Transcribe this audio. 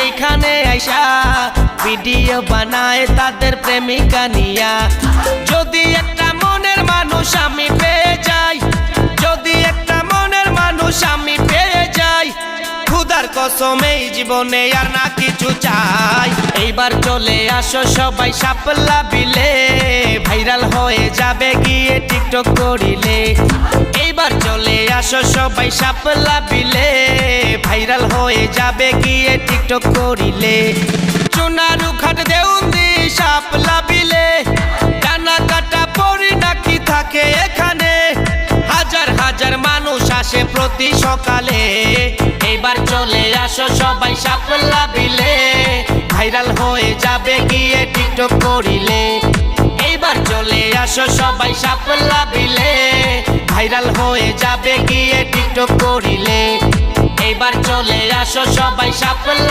এইখানে আইসা ভিডিও বানায় তাদের প্রেমিকা নিয়া। যদি একটা মনের মানুষ আমি পেয়ে যাই, যদি একটা মনের মানুষ আমি পেয়ে যাই, খুদার কসম এই জীবনে আর না কিছু চাই। এইবার চলে আসো সবাই শাপলা বিলে, ভাইরাল হয়ে যাবে গিয়ে টিকটক করিলে। এইবার চলে আসো সবাই শাপলা বিলে, ভাইরাল হয়ে যাবে গিয়ে টিকটক করিলে। সোনারু ঘাট দেউন্দি শাপলা বিলে, ডানা কাটা পরি নাকি থাকে এখানে, হাজার হাজার মানুষ আসে প্রতি সকালে। এইবার চলে আসো সবাই শাপলা বিলে, ভাইরাল হয়ে যাবে গিয়ে টিকটক করিলে। এইবার চলে আসো সবাই শাপলা বিলে, ভাইরাল হয়ে যাবে গিয়ে টিকটক করিলে। এইবার চলে আসো সবাই শাপলা